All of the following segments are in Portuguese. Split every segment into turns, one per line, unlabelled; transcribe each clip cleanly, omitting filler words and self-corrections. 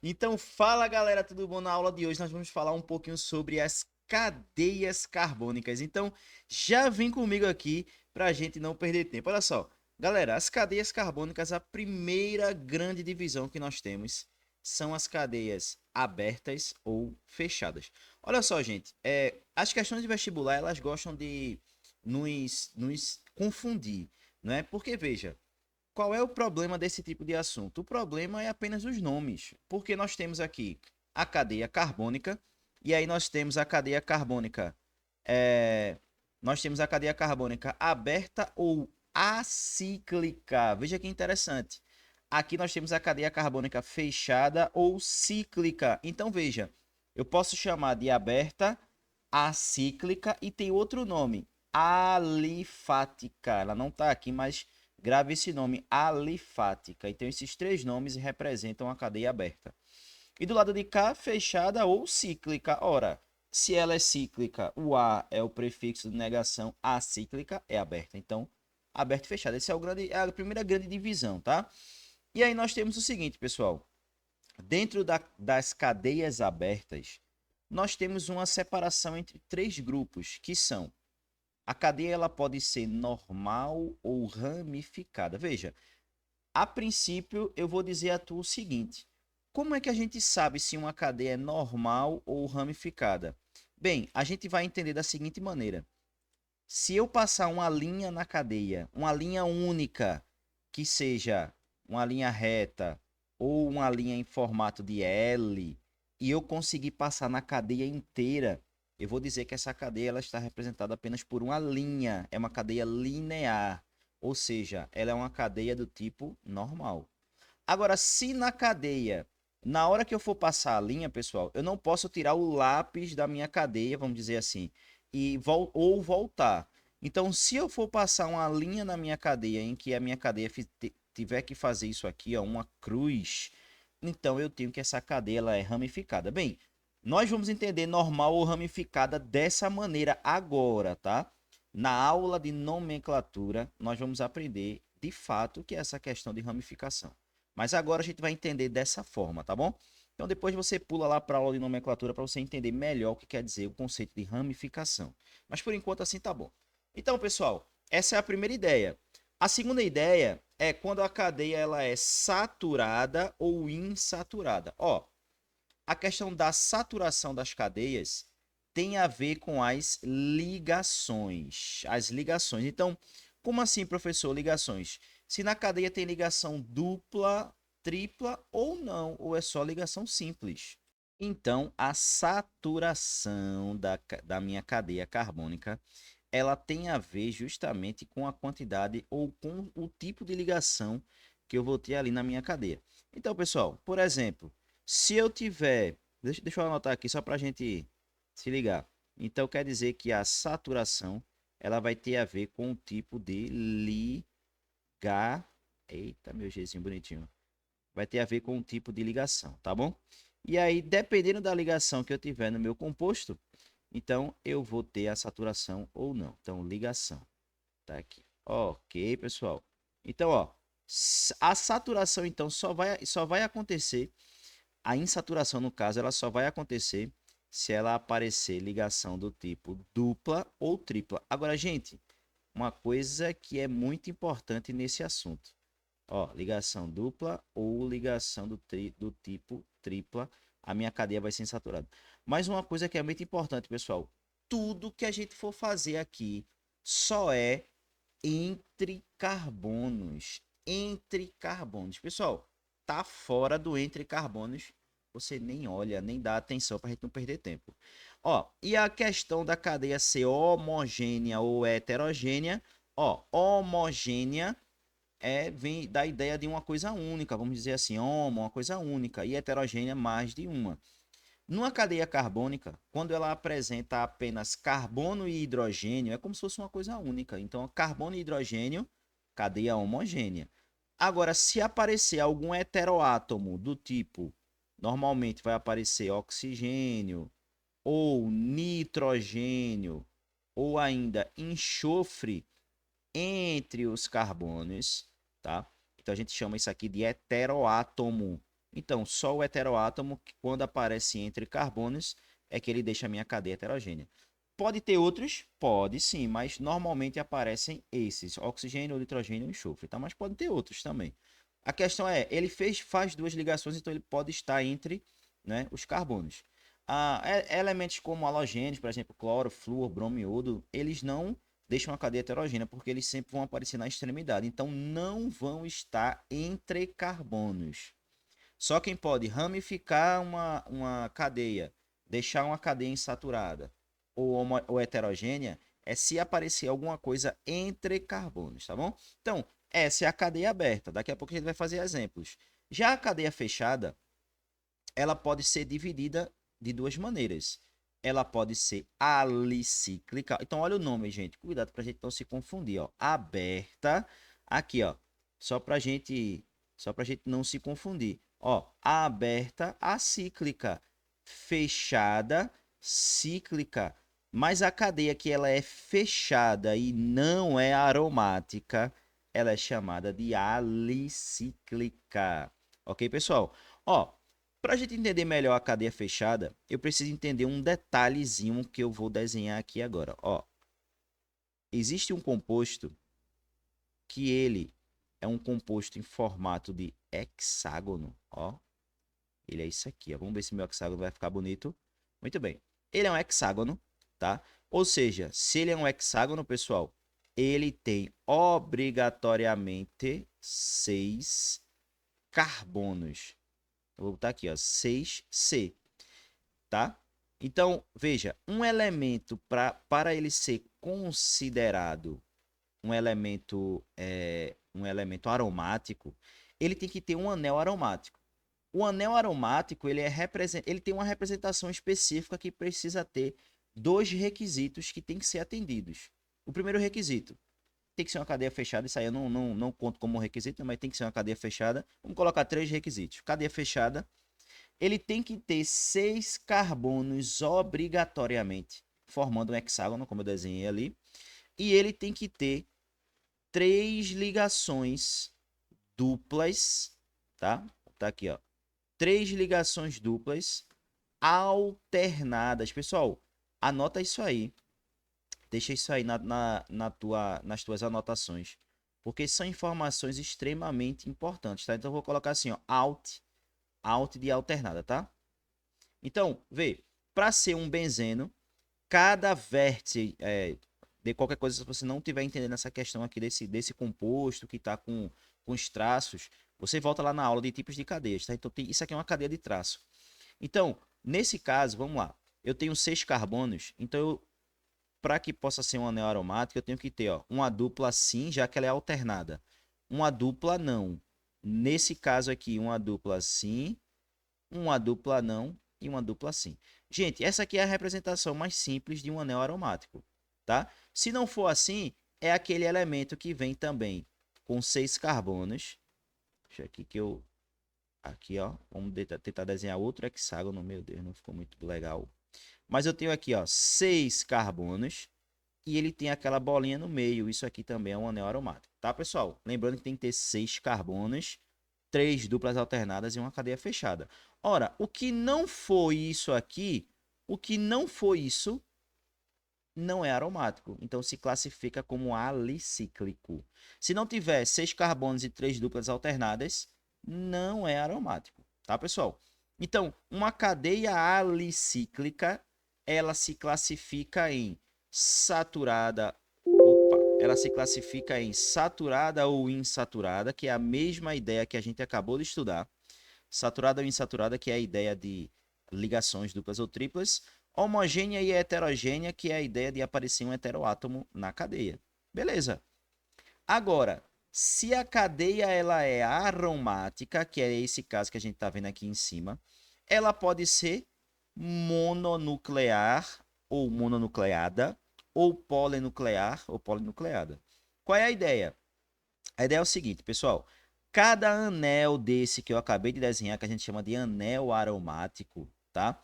Então, fala galera, tudo bom? Na aula de hoje nós vamos falar um pouquinho sobre as cadeias carbônicas. Então, já vem comigo aqui para a gente não perder tempo. Olha só, galera, as cadeias carbônicas, a primeira grande divisão que nós temos são as cadeias abertas ou fechadas. Olha só, gente, as questões de vestibular elas gostam de nos confundir, não é? Porque veja. Qual é o problema desse tipo de assunto? O problema é apenas os nomes, porque nós temos aqui a cadeia carbônica, e aí nós temos a cadeia carbônica, é, nós temos a cadeia carbônica aberta ou acíclica. Veja que interessante. Aqui nós temos a cadeia carbônica fechada ou cíclica. Então veja, eu posso chamar de aberta, acíclica e tem outro nome, alifática. Ela não está aqui, mas grave esse nome, alifática. Então, esses três nomes representam a cadeia aberta. E do lado de cá, fechada ou cíclica. Ora, se ela é cíclica, o A é o prefixo de negação, acíclica é aberta. Então, aberta e fechada. Essa é a primeira grande divisão, tá? E aí nós temos o seguinte, pessoal. Dentro das cadeias abertas, nós temos uma separação entre três grupos, que são a cadeia ela pode ser normal ou ramificada. Veja, a princípio eu vou dizer a tu o seguinte: como é que a gente sabe se uma cadeia é normal ou ramificada? Bem, a gente vai entender da seguinte maneira: se eu passar uma linha na cadeia, uma linha única, que seja uma linha reta ou uma linha em formato de L, e eu conseguir passar na cadeia inteira, eu vou dizer que essa cadeia ela está representada apenas por uma linha, é uma cadeia linear, ou seja, ela é uma cadeia do tipo normal. Agora, se na cadeia, na hora que eu for passar a linha, pessoal, eu não posso tirar o lápis da minha cadeia, vamos dizer assim, ou voltar. Então, se eu for passar uma linha na minha cadeia em que a minha cadeia tiver que fazer isso aqui, ó, uma cruz, então eu tenho que essa cadeia ela é ramificada. Bem, nós vamos entender normal ou ramificada dessa maneira agora, tá? Na aula de nomenclatura, nós vamos aprender de fato o que é essa questão de ramificação. Mas agora a gente vai entender dessa forma, tá bom? Então depois você pula lá para a aula de nomenclatura para você entender melhor o que quer dizer o conceito de ramificação. Mas por enquanto assim tá bom. Então, pessoal, essa é a primeira ideia. A segunda ideia é quando a cadeia ela é saturada ou insaturada. Ó, a questão da saturação das cadeias tem a ver com as ligações. As ligações. Então, como assim, professor, ligações? Se na cadeia tem ligação dupla, tripla ou não, ou é só ligação simples. Então, a saturação da minha cadeia carbônica, ela tem a ver justamente com a quantidade ou com o tipo de ligação que eu vou ter ali na minha cadeia. Então, pessoal, por exemplo, se eu tiver. Deixa eu anotar aqui só para a gente se ligar. Então, quer dizer que a saturação ela vai ter a ver com o tipo de ligar. Eita, meu Gzinho bonitinho. Vai ter a ver com o tipo de ligação, tá bom? E aí, dependendo da ligação que eu tiver no meu composto, então eu vou ter a saturação ou não. Então, ligação. Tá aqui. Ok, pessoal. Então, ó, a saturação então só vai acontecer, a insaturação no caso, ela só vai acontecer se ela aparecer ligação do tipo dupla ou tripla. Agora, gente, uma coisa que é muito importante nesse assunto. Ó, ligação dupla ou ligação do tipo tripla, a minha cadeia vai ser insaturada. Mas uma coisa que é muito importante, pessoal, tudo que a gente for fazer aqui só é entre carbonos. Entre carbonos. Pessoal, tá fora do entre carbonos. Você nem olha, nem dá atenção para a gente não perder tempo. Ó, e a questão da cadeia ser homogênea ou heterogênea? Ó, homogênea vem da ideia de uma coisa única, vamos dizer assim, homo, uma coisa única, e heterogênea mais de uma. Numa cadeia carbônica, quando ela apresenta apenas carbono e hidrogênio, é como se fosse uma coisa única. Então, carbono e hidrogênio, cadeia homogênea. Agora, se aparecer algum heteroátomo do tipo, normalmente vai aparecer oxigênio, ou nitrogênio, ou ainda enxofre entre os carbonos, tá? Então a gente chama isso aqui de heteroátomo. Então, só o heteroátomo, quando aparece entre carbonos, é que ele deixa a minha cadeia heterogênea. Pode ter outros? Pode sim, mas normalmente aparecem esses: oxigênio, nitrogênio e enxofre, tá? Mas pode ter outros também. A questão é, ele faz duas ligações, então ele pode estar entre, né, os carbonos. Elementos como halogênios, por exemplo, cloro, flúor, bromo e iodo, eles não deixam a cadeia heterogênea, porque eles sempre vão aparecer na extremidade. Então, não vão estar entre carbonos. Só quem pode ramificar uma cadeia, deixar uma cadeia insaturada ou heterogênea, é se aparecer alguma coisa entre carbonos, tá bom? Então, essa é a cadeia aberta. Daqui a pouco a gente vai fazer exemplos. Já a cadeia fechada, ela pode ser dividida de duas maneiras. Ela pode ser alicíclica. Então, olha o nome, gente. Cuidado para a gente não se confundir, ó. Aberta. Aqui, ó. Só para gente não se confundir. Ó, aberta, acíclica. Fechada, cíclica. Mas a cadeia que ela é fechada e não é aromática, ela é chamada de alicíclica. Ok, pessoal? Ó, para a gente entender melhor a cadeia fechada, eu preciso entender um detalhezinho que eu vou desenhar aqui agora. Ó, existe um composto que ele é um composto em formato de hexágono. Ó, ele é isso aqui. Ó. Vamos ver se meu hexágono vai ficar bonito. Muito bem. Ele é um hexágono, tá? Ou seja, se ele é um hexágono, pessoal, ele tem obrigatoriamente 6 carbonos. Eu vou botar aqui, ó, 6C, tá? Então, veja, um elemento para ele ser considerado um elemento aromático, ele tem que ter um anel aromático. O anel aromático, ele tem uma representação específica que precisa ter dois requisitos que tem que ser atendidos. O primeiro requisito tem que ser uma cadeia fechada, isso aí eu não conto como requisito, mas tem que ser uma cadeia fechada. Vamos colocar três requisitos. Cadeia fechada, ele tem que ter 6 carbonos obrigatoriamente, formando um hexágono, como eu desenhei ali. E ele tem que ter 3 ligações duplas, tá? Tá aqui, ó. 3 ligações duplas alternadas. Pessoal, anota isso aí. Deixa isso aí nas tuas anotações. Porque são informações extremamente importantes, tá? Então eu vou colocar assim, ó, alt de alternada, tá? Então, vê, para ser um benzeno, cada vértice de qualquer coisa, se você não estiver entendendo essa questão aqui desse composto que está com os traços, você volta lá na aula de tipos de cadeias, tá? Então, isso aqui é uma cadeia de traço. Então, nesse caso, vamos lá, eu tenho 6 carbonos, então para que possa ser um anel aromático, eu tenho que ter ó, uma dupla sim, já que ela é alternada. Uma dupla não. Nesse caso aqui, uma dupla sim, uma dupla não e uma dupla sim. Gente, essa aqui é a representação mais simples de um anel aromático, tá? Se não for assim, é aquele elemento que vem também com 6 carbonos. Deixa aqui que eu... Aqui, ó. Vamos tentar desenhar outro hexágono. Meu Deus, não ficou muito legal. Mas eu tenho aqui, ó, 6 carbonos. E ele tem aquela bolinha no meio. Isso aqui também é um anel aromático, tá, pessoal? Lembrando que tem que ter 6 carbonos, 3 duplas alternadas e uma cadeia fechada. Ora, o que não foi isso aqui, o que não foi isso, não é aromático. Então se classifica como alicíclico. Se não tiver 6 carbonos e 3 duplas alternadas, não é aromático, tá, pessoal? Então, uma cadeia alicíclica, ela se classifica em saturada, ela se classifica em saturada ou insaturada, que é a mesma ideia que a gente acabou de estudar. Saturada ou insaturada, que é a ideia de ligações duplas ou triplas. Homogênea e heterogênea, que é a ideia de aparecer um heteroátomo na cadeia. Beleza. Agora, se a cadeia ela é aromática, que é esse caso que a gente está vendo aqui em cima, ela pode ser mononuclear ou mononucleada, ou polinuclear ou polinucleada. Qual é a ideia? A ideia é o seguinte, pessoal. Cada anel desse que eu acabei de desenhar, que a gente chama de anel aromático, tá?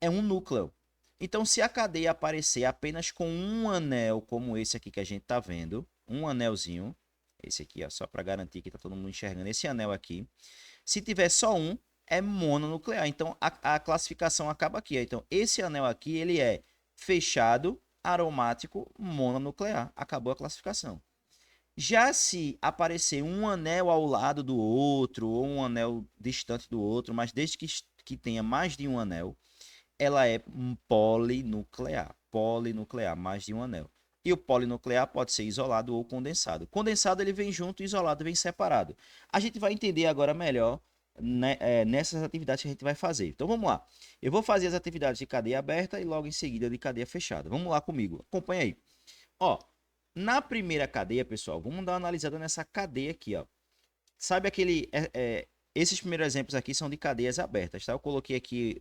É um núcleo. Então, se a cadeia aparecer apenas com um anel, como esse aqui que a gente tá vendo, um anelzinho, esse aqui, ó, só para garantir que tá todo mundo enxergando esse anel aqui. Se tiver só um, é mononuclear. Então, a classificação acaba aqui. Então, esse anel aqui, ele é fechado, aromático, mononuclear. Acabou a classificação. Já se aparecer um anel ao lado do outro, ou um anel distante do outro, mas desde que tenha mais de um anel, ela é um polinuclear. Polinuclear, mais de um anel. E o polinuclear pode ser isolado ou condensado. Condensado ele vem junto, isolado vem separado. A gente vai entender agora melhor, né, nessas atividades que a gente vai fazer. Então vamos lá. Eu vou fazer as atividades de cadeia aberta e logo em seguida de cadeia fechada. Vamos lá comigo. Acompanha aí. Ó, na primeira cadeia, pessoal, vamos dar uma analisada nessa cadeia aqui, ó. Sabe aquele. Esses primeiros exemplos aqui são de cadeias abertas, tá? Eu coloquei aqui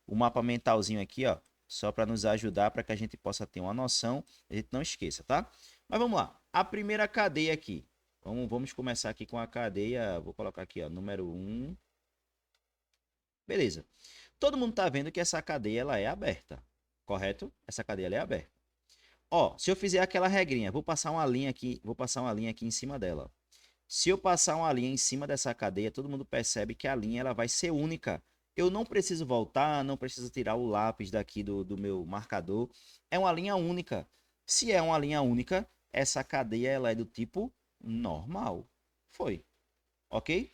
o mapa mentalzinho aqui, ó, só para nos ajudar, para que a gente possa ter uma noção, a gente não esqueça, tá? Mas vamos lá. A primeira cadeia aqui. Vamos começar aqui com a cadeia, vou colocar aqui, ó, número 1. Beleza. Todo mundo tá vendo que essa cadeia ela é aberta, correto? Essa cadeia ela é aberta. Ó, se eu fizer aquela regrinha, vou passar uma linha aqui em cima dela. Se eu passar uma linha em cima dessa cadeia, todo mundo percebe que a linha ela vai ser única. Eu não preciso voltar, não preciso tirar o lápis daqui do meu marcador. É uma linha única. Se é uma linha única, essa cadeia ela é do tipo normal. Foi, ok?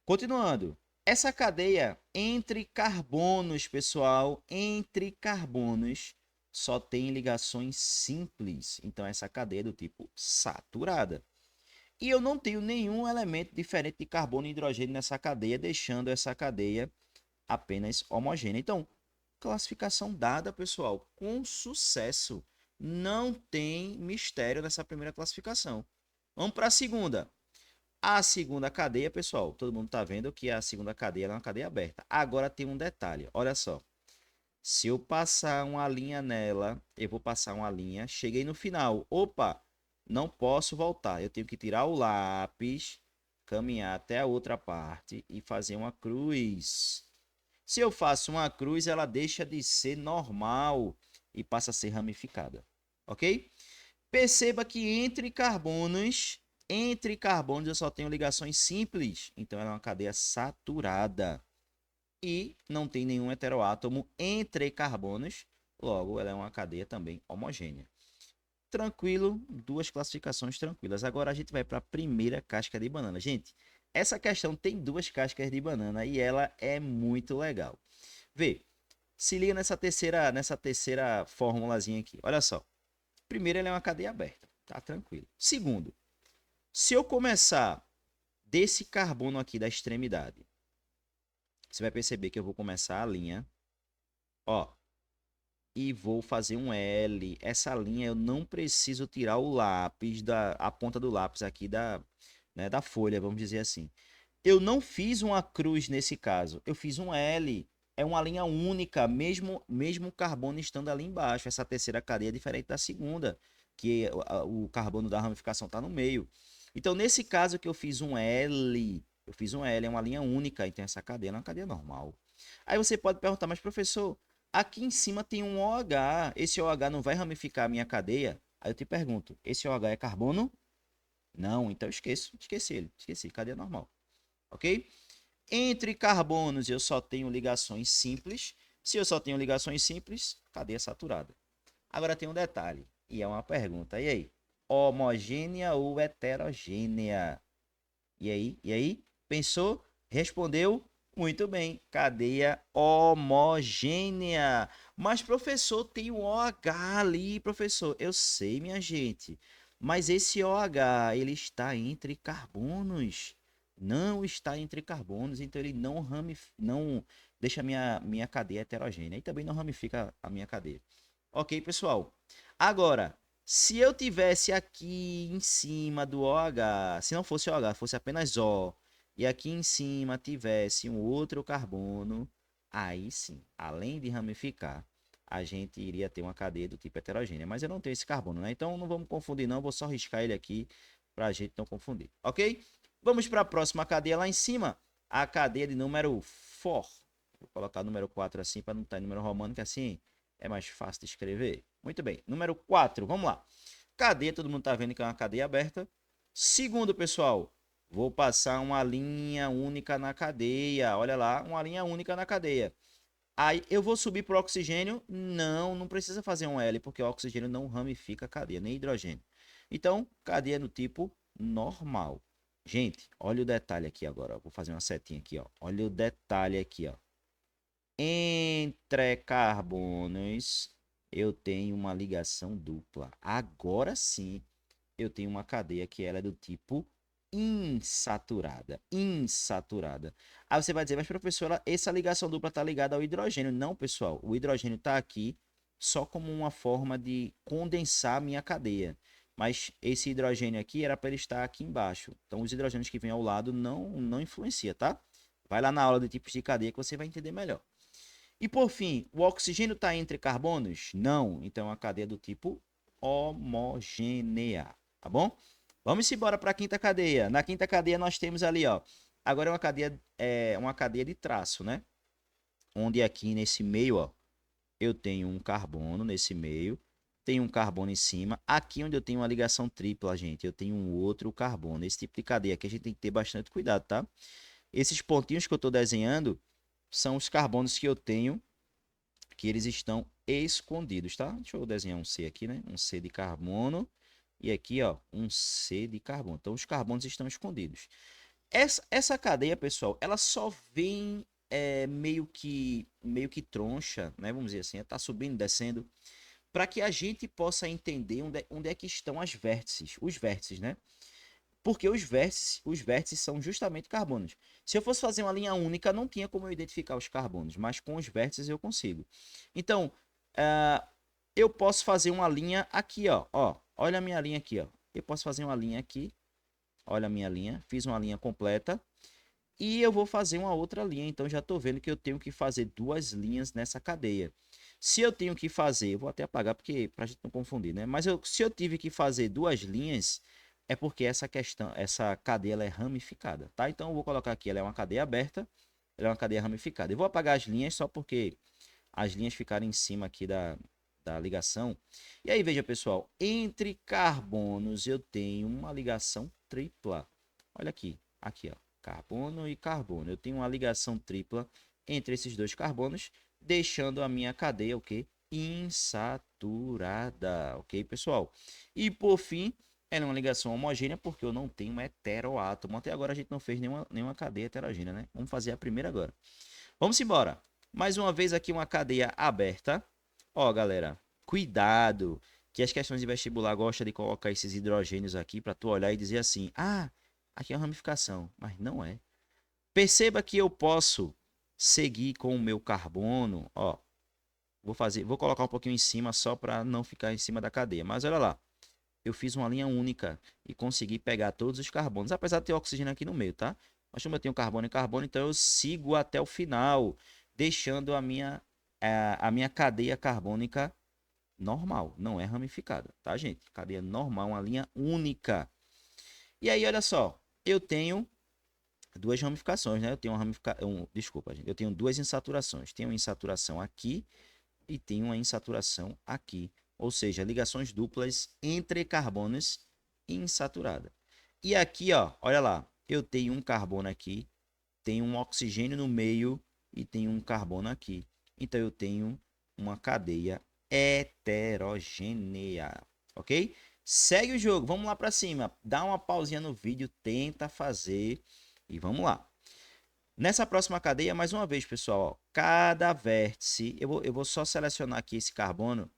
Continuando. Essa cadeia entre carbonos, pessoal, entre carbonos, só tem ligações simples. Então, essa cadeia é do tipo saturada. E eu não tenho nenhum elemento diferente de carbono e hidrogênio nessa cadeia, deixando essa cadeia apenas homogênea. Então, classificação dada, pessoal, com sucesso. Não tem mistério nessa primeira classificação. Vamos para a segunda. A segunda cadeia, pessoal, todo mundo está vendo que a segunda cadeia é uma cadeia aberta. Agora tem um detalhe, olha só. Se eu passar uma linha nela, eu vou passar uma linha, cheguei no final. Opa, não posso voltar. Eu tenho que tirar o lápis, caminhar até a outra parte e fazer uma cruz. Se eu faço uma cruz, ela deixa de ser normal e passa a ser ramificada. Ok? Perceba que entre carbonos eu só tenho ligações simples. Então ela é uma cadeia saturada. E não tem nenhum heteroátomo entre carbonos. Logo, ela é uma cadeia também homogênea. Tranquilo, duas classificações tranquilas. Agora a gente vai para a primeira casca de banana. Gente, essa questão tem duas cascas de banana e ela é muito legal. Vê, se liga nessa terceira formulazinha aqui. Olha só. Primeiro, ela é uma cadeia aberta, tá tranquilo. Segundo, se eu começar desse carbono aqui da extremidade, você vai perceber que eu vou começar a linha, ó, e vou fazer um L. Essa linha eu não preciso tirar o lápis, a ponta do lápis aqui da folha, vamos dizer assim. Eu não fiz uma cruz nesse caso, eu fiz um L. É uma linha única, mesmo o carbono estando ali embaixo. Essa terceira cadeia é diferente da segunda, que o carbono da ramificação está no meio. Então, nesse caso que eu fiz um L, é uma linha única, então essa cadeia não é uma cadeia normal. Aí você pode perguntar, mas professor, aqui em cima tem um OH, esse OH não vai ramificar a minha cadeia? Aí eu te pergunto, esse OH é carbono? Não, então esqueci ele, esqueci, cadeia normal, ok? Entre carbonos eu só tenho ligações simples. Se eu só tenho ligações simples, cadeia saturada. Agora tem um detalhe, e é uma pergunta. E aí? Homogênea ou heterogênea? E aí? E aí? Pensou? Respondeu? Muito bem. Cadeia homogênea. Mas, professor, tem um OH ali, professor. Eu sei, minha gente. Mas esse OH, ele está entre carbonos. Não está entre carbonos, então ele não deixa a minha cadeia heterogênea. E também não ramifica a minha cadeia. Ok, pessoal? Agora, se eu tivesse aqui em cima do OH, se não fosse OH, fosse apenas O, e aqui em cima tivesse um outro carbono, aí sim, além de ramificar, a gente iria ter uma cadeia do tipo heterogênea. Mas eu não tenho esse carbono, né? Então não vamos confundir não, vou só riscar ele aqui para a gente não confundir, ok? Vamos para a próxima cadeia lá em cima, a cadeia de número 4. Vou colocar o número 4 assim para não estar em número romano, que assim é mais fácil de escrever. Muito bem. Número 4, vamos lá. Cadeia, todo mundo está vendo que é uma cadeia aberta. Segundo, pessoal, Vou passar uma linha única na cadeia. Olha lá, uma linha única na cadeia. Aí eu vou subir para o oxigênio? Não, não precisa fazer um L, porque o oxigênio não ramifica a cadeia, nem hidrogênio. Então, cadeia do tipo normal. Gente, olha o detalhe aqui agora. Ó. Vou fazer uma setinha aqui, ó. Olha o detalhe aqui, ó. Entre carbonos, eu tenho uma ligação dupla. Agora sim, eu tenho uma cadeia que ela é do tipo insaturada. Insaturada. Aí você vai dizer, mas professora, essa ligação dupla está ligada ao hidrogênio. Não, pessoal, o hidrogênio está aqui só como uma forma de condensar a minha cadeia. Mas esse hidrogênio aqui era para ele estar aqui embaixo. Então os hidrogênios que vêm ao lado não influencia, tá? Vai lá na aula de tipos de cadeia que você vai entender melhor. E por fim, o oxigênio está entre carbonos? Não. Então é uma cadeia do tipo homogênea, tá bom? Vamos embora para a quinta cadeia. Na quinta cadeia nós temos ali, ó. Agora é uma cadeia de traço, né? Onde aqui nesse meio, ó, eu tenho um carbono nesse meio, tenho um carbono em cima. Aqui onde eu tenho uma ligação tripla, gente, eu tenho um outro carbono. Esse tipo de cadeia aqui a gente tem que ter bastante cuidado, tá? Esses pontinhos que eu estou desenhando são os carbonos que eu tenho, que eles estão escondidos, tá? Deixa eu desenhar um C aqui, né? Um C de carbono. E aqui, ó, um C de carbono. Então, os carbonos estão escondidos. Essa cadeia, pessoal, ela só vem meio que troncha, né? Vamos dizer assim, está subindo, descendo, para que a gente possa entender onde é que estão os vértices, né? Porque os vértices são justamente carbonos. Se eu fosse fazer uma linha única, não tinha como eu identificar os carbonos, mas com os vértices eu consigo. Então, eu posso fazer uma linha aqui, ó. Olha a minha linha aqui, ó. Eu posso fazer uma linha aqui. Olha a minha linha. Fiz uma linha completa. E eu vou fazer uma outra linha. Então, já estou vendo que eu tenho que fazer duas linhas nessa cadeia. Se eu tenho que fazer, eu vou até apagar porque para a gente não confundir, né? Mas se eu tive que fazer duas linhas, é porque essa cadeia ela é ramificada, tá? Então eu vou colocar aqui, ela é uma cadeia aberta, ela é uma cadeia ramificada. Eu vou apagar as linhas só porque as linhas ficaram em cima aqui da ligação. E aí, veja, pessoal, entre carbonos eu tenho uma ligação tripla. Olha aqui, ó, carbono e carbono. Eu tenho uma ligação tripla entre esses dois carbonos, deixando a minha cadeia o quê? Insaturada, ok, pessoal? E por fim, ela é uma ligação homogênea porque eu não tenho um heteroátomo. Até agora a gente não fez nenhuma cadeia heterogênea, né? Vamos fazer a primeira agora. Vamos embora. Mais uma vez aqui uma cadeia aberta. Ó, galera, cuidado, que as questões de vestibular gostam de colocar esses hidrogênios aqui para tu olhar e dizer assim: "Ah, aqui é uma ramificação", mas não é. Perceba que eu posso seguir com o meu carbono, ó. Vou colocar um pouquinho em cima só para não ficar em cima da cadeia. Mas olha lá, eu fiz uma linha única e consegui pegar todos os carbonos, apesar de ter oxigênio aqui no meio, tá? Mas como eu tenho carbono e carbono, então eu sigo até o final, deixando a minha cadeia carbônica normal, não é ramificada, tá, gente? Cadeia normal, uma linha única. E aí, olha só, eu tenho duas ramificações, né? Eu tenho desculpa, gente, eu tenho duas insaturações. Tenho uma insaturação aqui e tenho uma insaturação aqui. Ou seja, ligações duplas entre carbonos insaturada. E aqui, ó, olha lá, eu tenho um carbono aqui, tenho um oxigênio no meio e tenho um carbono aqui. Então eu tenho uma cadeia heterogênea, ok? Segue o jogo, vamos lá para cima. Dá uma pausinha no vídeo, tenta fazer e vamos lá. Nessa próxima cadeia, mais uma vez, pessoal, ó, cada vértice, eu vou só selecionar aqui esse carbono,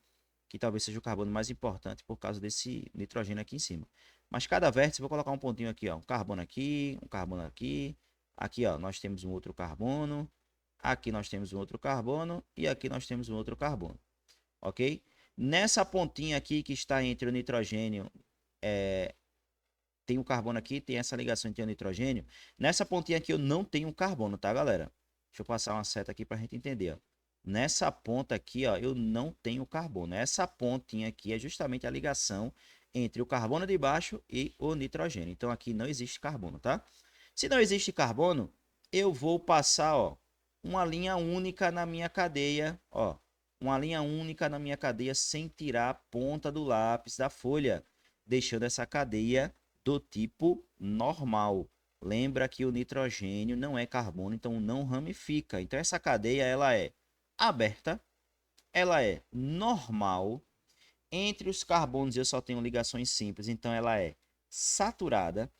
que talvez seja o carbono mais importante por causa desse nitrogênio aqui em cima. Mas cada vértice, vou colocar um pontinho aqui, ó, um carbono aqui, um carbono aqui. Aqui, ó, nós temos um outro carbono. Aqui nós temos um outro carbono e aqui nós temos um outro carbono, ok? Nessa pontinha aqui que está entre o nitrogênio, tem o carbono aqui, tem essa ligação entre o nitrogênio. Nessa pontinha aqui eu não tenho carbono, tá, galera? Deixa eu passar uma seta aqui para a gente entender, ó. Nessa ponta aqui, ó, eu não tenho carbono. Essa pontinha aqui é justamente a ligação entre o carbono de baixo e o nitrogênio. Então aqui não existe carbono, tá? Se não existe carbono, eu vou passar, ó, uma linha única na minha cadeia, ó, uma linha única na minha cadeia sem tirar a ponta do lápis da folha, deixando essa cadeia do tipo normal. Lembra que o nitrogênio não é carbono, então não ramifica. Então essa cadeia ela é aberta, ela é normal. Entre os carbonos eu só tenho ligações simples, então ela é saturada.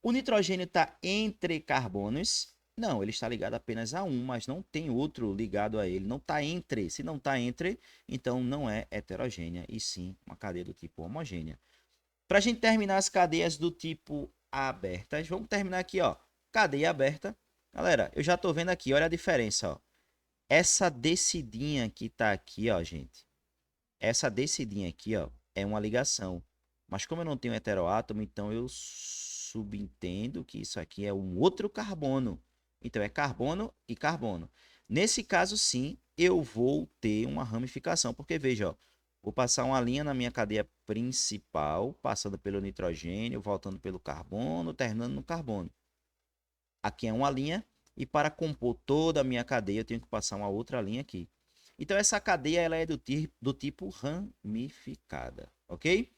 O nitrogênio está entre carbonos? Não, ele está ligado apenas a um, mas não tem outro ligado a ele. Não está entre. Se não está entre, então não é heterogênea, e sim uma cadeia do tipo homogênea. Para a gente terminar as cadeias do tipo abertas, vamos terminar aqui, ó. Cadeia aberta. Galera, eu já estou vendo aqui, olha a diferença, ó. Essa descidinha que está aqui, ó, gente. Essa descidinha aqui, ó, é uma ligação. Mas como eu não tenho heteroátomo, então eu subentendo que isso aqui é um outro carbono. Então é carbono e carbono. Nesse caso, sim, eu vou ter uma ramificação, porque veja, ó, vou passar uma linha na minha cadeia principal, passando pelo nitrogênio, voltando pelo carbono, terminando no carbono. Aqui é uma linha, e para compor toda a minha cadeia, eu tenho que passar uma outra linha aqui. Então essa cadeia ela é do tipo ramificada, ok?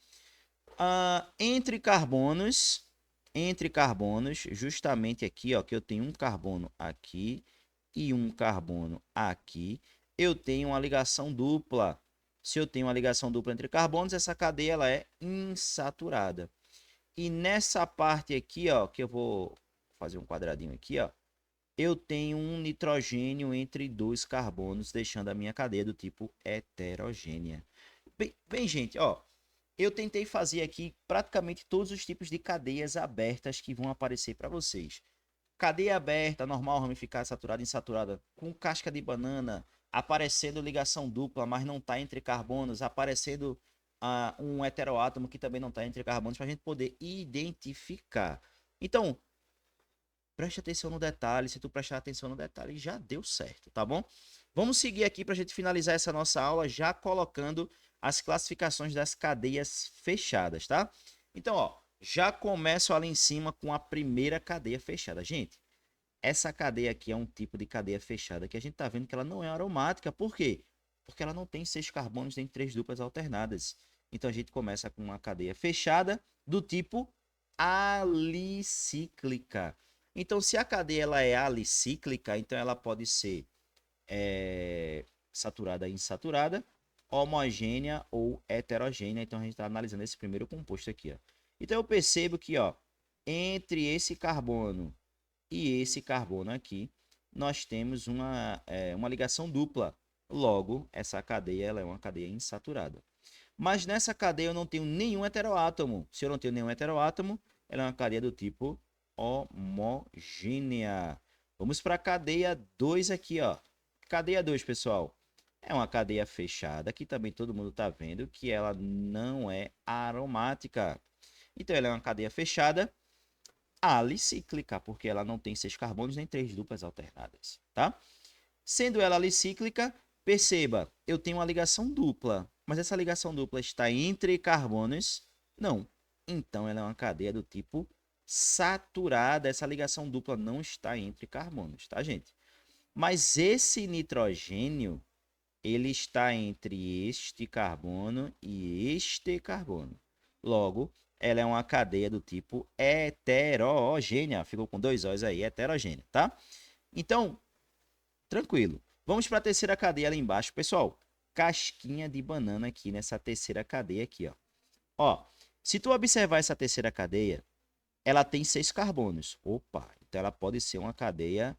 Entre carbonos, justamente aqui, ó, que eu tenho um carbono aqui e um carbono aqui, eu tenho uma ligação dupla. Se eu tenho uma ligação dupla entre carbonos, essa cadeia ela é insaturada. E nessa parte aqui, ó, que eu vou fazer um quadradinho aqui, ó, eu tenho um nitrogênio entre dois carbonos, deixando a minha cadeia do tipo heterogênea. Bem, gente, ó, eu tentei fazer aqui praticamente todos os tipos de cadeias abertas que vão aparecer para vocês. Cadeia aberta, normal, ramificada, saturada, insaturada, com casca de banana, aparecendo ligação dupla, mas não está entre carbonos, aparecendo um heteroátomo que também não está entre carbonos, para a gente poder identificar. Então, preste atenção no detalhe. Se tu prestar atenção no detalhe, já deu certo, tá bom? Vamos seguir aqui para a gente finalizar essa nossa aula já colocando as classificações das cadeias fechadas, tá? Então, ó, já começo ali em cima com a primeira cadeia fechada. Gente, essa cadeia aqui é um tipo de cadeia fechada que a gente tá vendo que ela não é aromática. Por quê? Porque ela não tem 6 carbonos nem 3 duplas alternadas. Então a gente começa com uma cadeia fechada do tipo alicíclica. Então, se a cadeia ela é alicíclica, então ela pode ser saturada e insaturada, homogênea ou heterogênea. Então, a gente está analisando esse primeiro composto aqui. Ó. Então, eu percebo que ó, entre esse carbono e esse carbono aqui, nós temos uma ligação dupla. Logo, essa cadeia ela é uma cadeia insaturada. Mas nessa cadeia eu não tenho nenhum heteroátomo. Se eu não tenho nenhum heteroátomo, ela é uma cadeia do tipo homogênea. Vamos para a cadeia 2 aqui, ó. Cadeia 2, pessoal. É uma cadeia fechada, que também todo mundo está vendo que ela não é aromática. Então, ela é uma cadeia fechada alicíclica, porque ela não tem 6 carbonos nem 3 duplas alternadas, tá? Sendo ela alicíclica, perceba, eu tenho uma ligação dupla, mas essa ligação dupla está entre carbonos? Não. Então ela é uma cadeia do tipo saturada. Essa ligação dupla não está entre carbonos, tá, gente? Mas esse nitrogênio, ele está entre este carbono e este carbono. Logo, ela é uma cadeia do tipo heterogênea. Ficou com 2 O's aí, heterogênea, tá? Então, tranquilo. Vamos para a terceira cadeia ali embaixo, pessoal. Casquinha de banana aqui nessa terceira cadeia aqui, ó. Ó, se tu observar essa terceira cadeia, ela tem 6 carbonos. Opa, então ela pode ser uma cadeia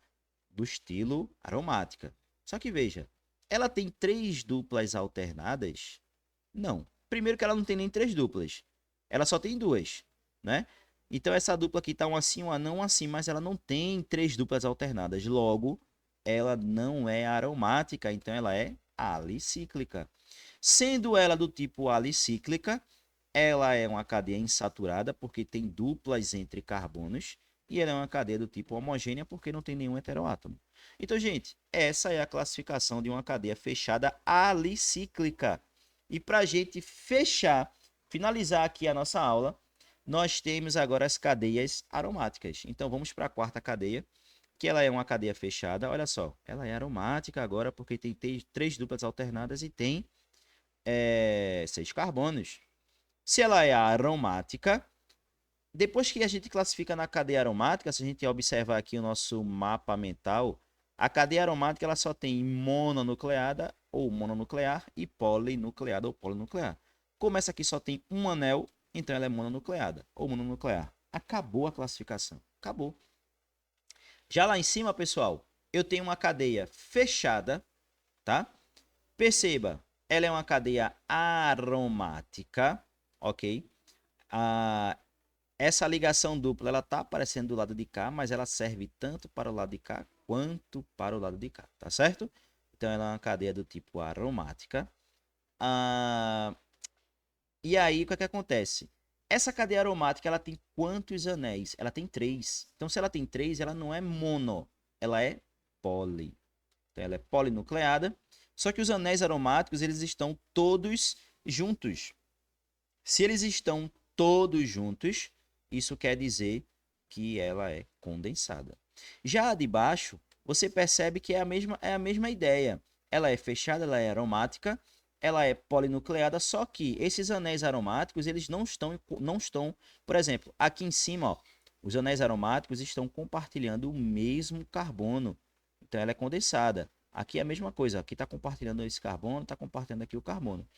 do estilo aromática. Só que veja, ela tem 3 duplas alternadas? Não. Primeiro que ela não tem nem 3 duplas. Ela só tem 2, né? Então essa dupla aqui tá um assim, um não assim, mas ela não tem 3 duplas alternadas. Logo, ela não é aromática, então ela é alicíclica. Sendo ela do tipo alicíclica, ela é uma cadeia insaturada porque tem duplas entre carbonos e ela é uma cadeia do tipo homogênea porque não tem nenhum heteroátomo. Então, gente, essa é a classificação de uma cadeia fechada alicíclica. E para a gente fechar, finalizar aqui a nossa aula, nós temos agora as cadeias aromáticas. Então, vamos para a quarta cadeia, que ela é uma cadeia fechada. Olha só, ela é aromática agora porque tem 3 duplas alternadas e tem 6 carbonos. Se ela é aromática, depois que a gente classifica na cadeia aromática, se a gente observar aqui o nosso mapa mental, a cadeia aromática ela só tem mononucleada ou mononuclear e polinucleada ou polinuclear. Como essa aqui só tem um anel, então ela é mononucleada ou mononuclear. Acabou a classificação. Acabou. Já lá em cima, pessoal, eu tenho uma cadeia fechada, tá? Perceba, ela é uma cadeia aromática, ok? Essa ligação dupla, ela tá aparecendo do lado de cá, mas ela serve tanto para o lado de cá quanto para o lado de cá, tá certo? Então ela é uma cadeia do tipo aromática. E aí, o que é que acontece? Essa cadeia aromática, ela tem quantos anéis? Ela tem 3. Então, se ela tem 3, ela não é mono, ela é poli. Então, ela é polinucleada. Só que os anéis aromáticos, eles estão todos juntos. Se eles estão todos juntos, isso quer dizer que ela é condensada. Já a de baixo, você percebe que é a mesma ideia. Ela é fechada, ela é aromática, ela é polinucleada, só que esses anéis aromáticos, eles não estão, por exemplo, aqui em cima, ó, os anéis aromáticos estão compartilhando o mesmo carbono. Então ela é condensada. Aqui é a mesma coisa, aqui está compartilhando esse carbono, está compartilhando aqui o carbono.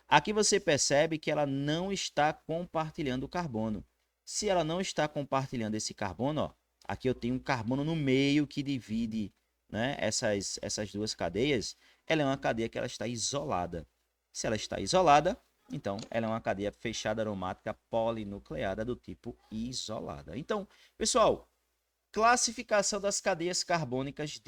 Aqui você percebe que ela não está compartilhando o carbono. Se ela não está compartilhando esse carbono, ó, aqui eu tenho um carbono no meio que divide, né, essas duas cadeias. Ela é uma cadeia que ela está isolada. Se ela está isolada, então ela é uma cadeia fechada aromática polinucleada do tipo isolada. Então, pessoal, classificação das cadeias carbônicas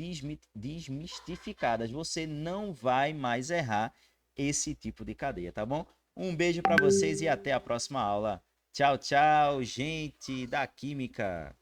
desmistificadas. Você não vai mais errar esse tipo de cadeia, tá bom? Um beijo para vocês e até a próxima aula. Tchau, tchau, gente da Química.